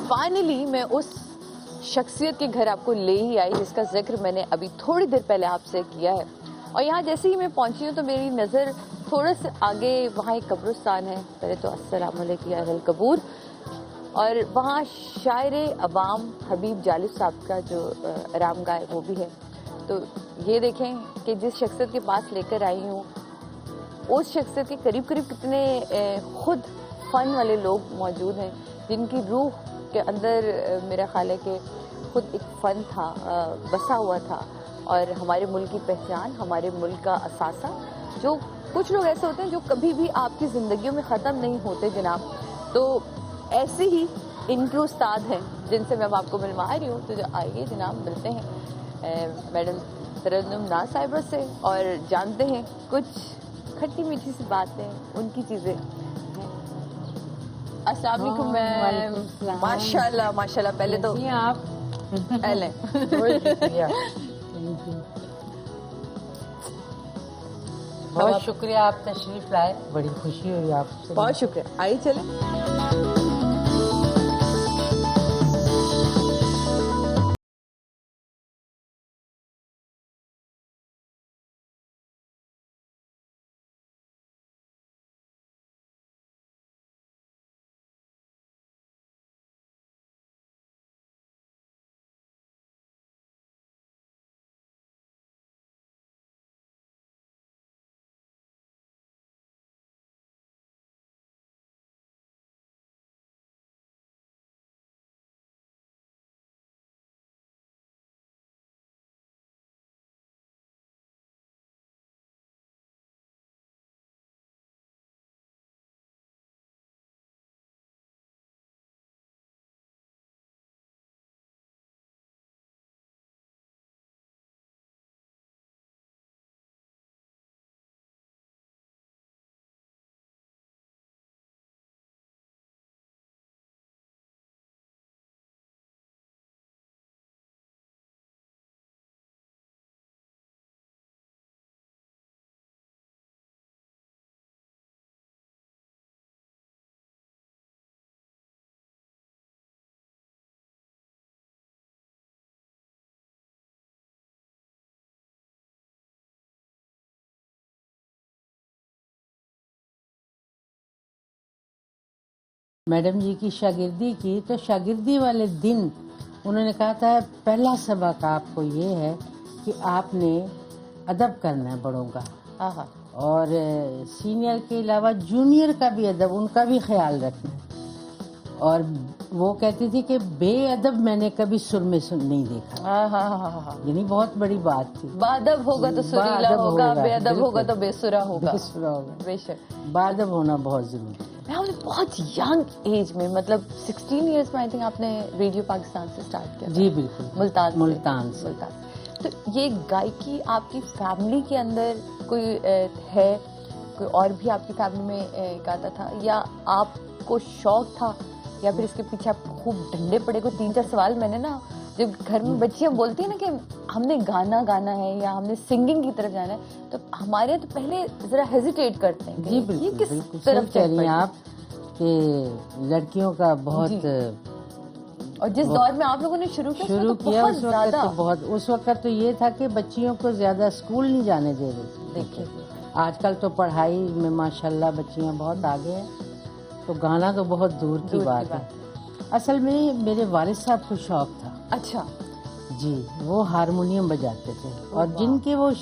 Finally मैं उस शख्सियत के घर आपको ले ही आई जिसका जिक्र मैंने अभी थोड़ी देर पहले आपसे किया है। और यहाँ जैसे ही मैं पहुंची हूँ तो मेरी नज़र थोड़ा सा आगे वहाँ एक कब्रिस्तान है। पहले तो अस्सलाम वालेकुम या अहल कबूर। और वहाँ शायर अवाम हबीब जालिब साहब का जो आरामगाह है वो भी है। तो ये देखें कि जिस शख्सियत के पास लेकर आई हूँ उस शख्सियत के करीब करीब कितने खुद फ़न वाले लोग मौजूद हैं जिनकी रूह के अंदर मेरा ख्याल है कि खुद एक फ़न था, बसा हुआ था और हमारे मुल्क की पहचान, हमारे मुल्क का असासा। जो कुछ लोग ऐसे होते हैं जो कभी भी आपकी ज़िंदगियों में ख़त्म नहीं होते जनाब। तो ऐसे ही इनके उस्ताद हैं जिनसे मैं आपको मिलवा रही हूँ। तो जो आइए जनाब मिलते हैं मैडम तरन्नुम नाज साहिबा से और जानते हैं कुछ खट्टी मीठी सी बातें, उनकी चीज़ें हैं। अस्सलाम वालेकुम मैम। माशाल्लाह माशाल्लाह। पहले तो आप पहले बहुत शुक्रिया, आप तशरीफ लाए, बड़ी खुशी हुई आपसे। बहुत शुक्रिया। आइए चले। मैडम जी की शागिर्दी की, तो शागिर्दी वाले दिन उन्होंने कहा था पहला सबक आपको ये है कि आपने अदब करना है बड़ों का, और सीनियर के अलावा जूनियर का भी अदब, उनका भी ख्याल रखना है। और वो कहती थी कि बेअदब मैंने कभी सुर में नहीं देखा। यानी बहुत बड़ी बात थी। बादब होगा तो सुरीला होगा, बेअदब होगा तो बेसुरा होगा। बेशक बादब होना बहुत जरूरी है। आपने बहुत यंग एज में, मतलब 16 इयर्स में आई थिंक आपने रेडियो पाकिस्तान से स्टार्ट किया। जी बिल्कुल, मुल्तान से। तो ये गायकी आपकी फैमिली के अंदर कोई है, कोई और भी आपकी फैमिली में गाता था, या आपको शौक था, या फिर इसके पीछे आप खूब डंडे पड़े? को 3-4 सवाल मैंने ना, जब घर में बच्चियां बोलती है ना कि हमने गाना गाना है या हमने सिंगिंग की तरफ जाना है, तो हमारे यहाँ तो पहले जरा हेजिटेट करते हैं। जी बिल्कुल, ये किस बिल्कुल तरफ कह रही हैं आप कि लड़कियों का बहुत, और जिस दौर में आप लोगों ने शुरू किया उस वक्त तो बहुत, उस वक्त तो ये था कि बच्चियों को ज्यादा स्कूल नहीं जाने दे रहे थे। देखिए आजकल तो पढ़ाई में माशाल्लाह बच्चियां बहुत आगे हैं, तो गाना तो बहुत दूर की बात है। असल में मेरे वालिद साहब को शौक था। अच्छा जी, वो हारमोनियम बजाते थे, और जिनके वो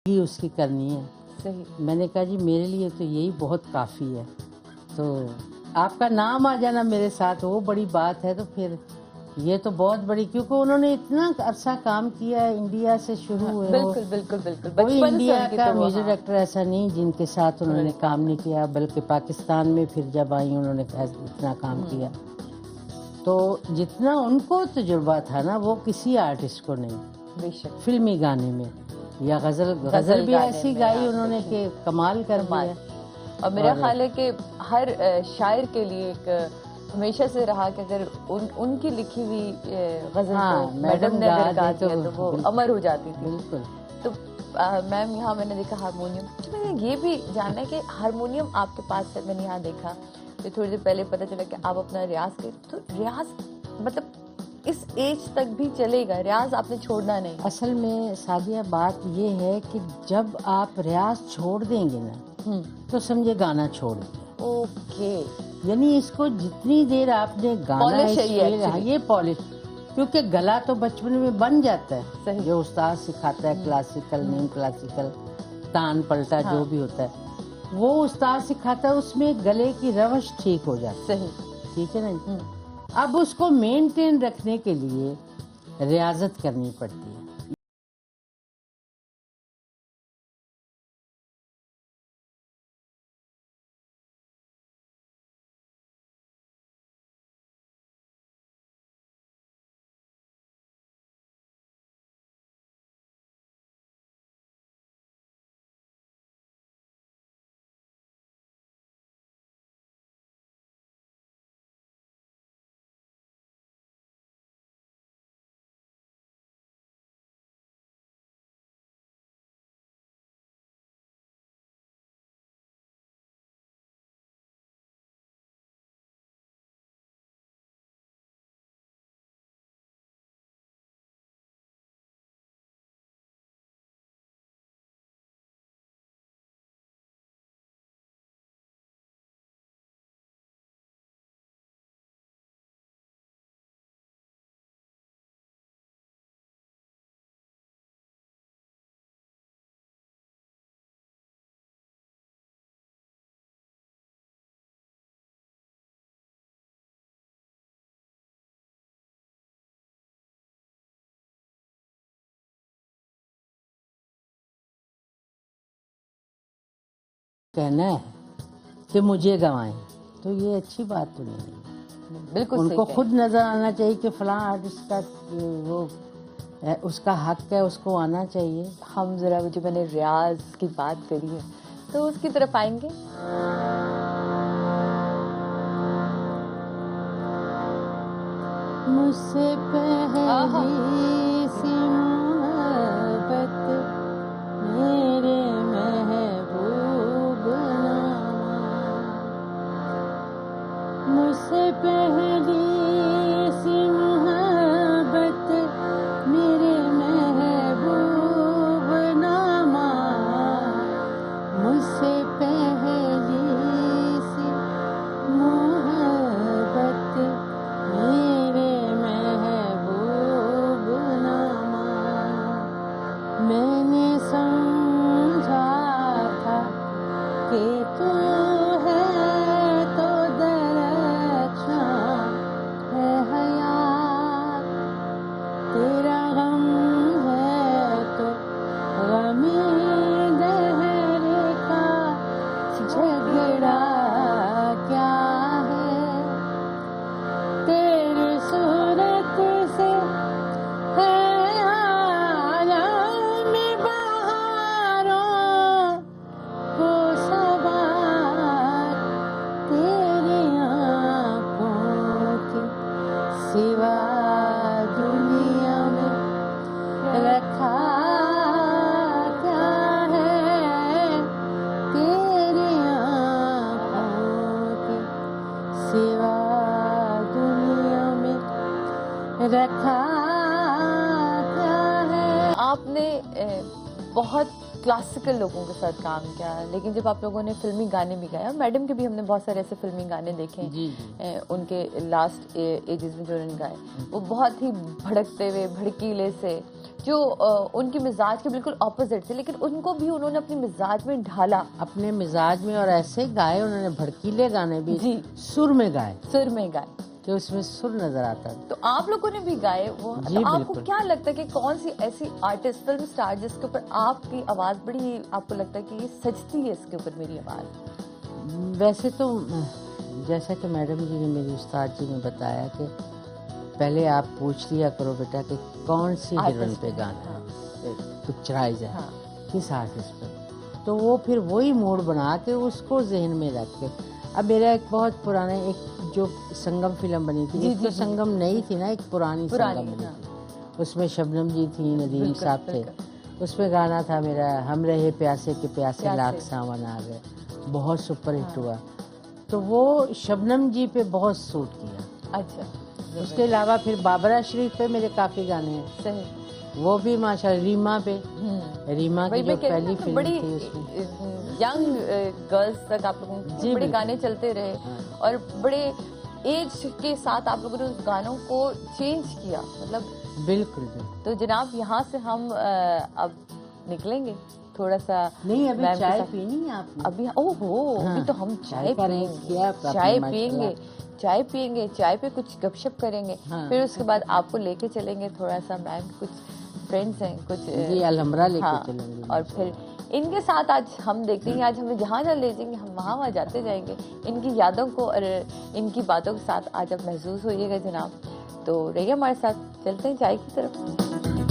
ही उसकी करनी है। सही। मैंने कहा जी मेरे लिए तो यही बहुत काफ़ी है, तो आपका नाम आ जाना मेरे साथ वो बड़ी बात है। तो फिर ये तो बहुत बड़ी, क्योंकि उन्होंने इतना अरसा काम किया है, इंडिया से शुरू हुए हो। बिल्कुल बिल्कुल बिल्कुल, कोई बचपन से इंडिया उनकी का तो वो, म्यूजिक हाँ। डायरेक्टर ऐसा नहीं जिनके साथ उन्होंने काम नहीं किया, बल्कि पाकिस्तान में फिर जब आई उन्होंने इतना काम किया। तो जितना उनको तजुर्बा था ना वो किसी आर्टिस्ट को नहीं। बेशक। फिल्मी गाने में या गजल भी गाने ऐसी में गाई आप उन्होंने देखिए, कि कमाल कर कमाल। दिया। और मेरा और- ख्याल है कि हर शायर के लिए एक हमेशा से रहा कि अगर उनकी लिखी हुई गजल हाँ, को मैडम ने अगर गा दिया तो वो बिल्कुल। अमर हो जाती थी। बिल्कुल। तो मैम यहाँ मैंने देखा हारमोनियम, तो मैंने ये भी जानना है कि हारमोनियम आपके पास है। मैंने यहाँ देखा तो थोड़ी देर पहले पता चला कि आप अपना रियाज के, तो रियाज मतलब इस एज तक भी चलेगा, रियाज आपने छोड़ना नहीं। असल में सादिया बात ये है कि जब आप रियाज छोड़ देंगे ना तो समझे गाना छोड़ दिया। ओके। यानी इसको जितनी देर आपने गाना Polish है ये हाँ, actually। ये पॉलिश, क्योंकि गला तो बचपन में बन जाता है। सही। जो उस्ताद सिखाता है क्लासिकल नीम क्लासिकल तान पलटा हाँ। जो भी होता है वो उस्ताद सिखाता है, उसमें गले की रवश ठीक हो जाती है। सही। ठीक है ना। अब उसको मेंटेन रखने के लिए रियाजत करनी पड़ती है। कहना है कि मुझे गवाएं तो ये अच्छी बात तो नहीं है। बिल्कुल उनको सही खुद नजर आना चाहिए कि फलां आर्टिस्ट का वो उसका हक है, उसको आना चाहिए। हम जरा जो मैंने रियाज की बात करी है तो उसकी तरफ आएंगे। मुझसे पहली सी मोहब्बत मेरे महबूब नामा, मुझसे पहली सी मोहब्बत मेरे महबूब नामा, मुझसे पहली सी मोहब्बत मेरे महबूब नामा, मैंने समझा था कि तू है तो दरख्शां है हयात, तेरा गम है तो गमे दहर का झगड़ा क्या है, तेरी सूरत से है आलम बहारों को सवार, तेरी आँखों की सिवा दुनिया में रखा क्या है, तेरी आँखों की सिवा दुनिया में रखा क्या है। आपने बहुत क्लासिकल लोगों के साथ काम किया, लेकिन जब आप लोगों ने फिल्मी गाने भी गाए, मैडम के भी हमने बहुत सारे ऐसे फिल्मी गाने देखे हैं जी जी। उनके लास्ट एजेस में जो उन्होंने गाए वो बहुत ही भड़कते हुए भड़कीले से, जो उनके मिजाज के बिल्कुल ऑपोजिट थे, लेकिन उनको भी उन्होंने अपने मिजाज में ढाला। अपने मिजाज में, और ऐसे गाए उन्होंने, भड़कीले गाने भी जी। सुर में गाए, सुर में गाए, कि उसमें सुर नजर आता है। तो आप लोगों ने भी गाए वो। जी, तो आपको बिल्कुल। क्या लगता है कि कौन सी ऐसी आर्टिस्ट, फिल्म स्टार जिसके ऊपर आपकी आवाज बड़ी, आपको लगता है कि ये सजती है इसके ऊपर मेरी आवाज? वैसे तो जैसा कि मैडम जी ने, मेरी उस्ताद जी ने बताया कि पहले आप पूछ लिया करो बेटा कि कौन सी हीरोइन पे गाना है, पिक्चराइज है, हाँ। किस आर्टिस्ट पे, तो वो फिर वही मूड बना के उसको जहन में रख के। अब मेरा एक बहुत पुराना, एक जो संगम फिल्म बनी थी, एक तो संगम नहीं थी ना, एक पुरानी संगम बनी थी, उसमें शबनम जी थी, नदीम साहब थे, उसमें गाना था मेरा, हम रहे प्यासे के प्यासे लाख सावन आ गए, बहुत सुपर हिट हुआ। तो वो शबनम जी पे बहुत सूट किया। अच्छा। उसके अलावा फिर बाबरा शरीफ पे मेरे काफी गाने हैं, सही। वो भी माशाल्लाह। रीमा पे, रीमा की जो पहली फिल्म बड़ी थी उसमें यंग गर्ल्स तक आप लोगों के बड़े गाने चलते रहे, और बड़े एज के साथ आप लोगों ने उस गानों को चेंज किया, मतलब बिल्कुल। तो जनाब यहाँ से हम अब निकलेंगे थोड़ा सा। नहीं, अभी मैम के चाय साथ- पीनी है आपने? अभी ओहो, अभी तो हम चाय का पिएंगे, रेट किया आपने चाय माशाल्लाह। पिएंगे, चाय पिएंगे, चाय पे कुछ गपशप करेंगे, फिर उसके बाद आपको लेके चलेंगे थोड़ा सा, मैम कुछ फ्रेंड्स हैं कुछ जी, अलहमरा लेके चलेंगे। और फिर इनके साथ आज हम देखते हैं, आज हमें जहाँ जहाँ ले जाएंगे हम वहाँ जाते जाएंगे। इनकी यादों को और इनकी बातों के साथ आज आप महसूस होइएगा जनाब। तो रहिए हमारे साथ, चलते हैं चाय की तरफ।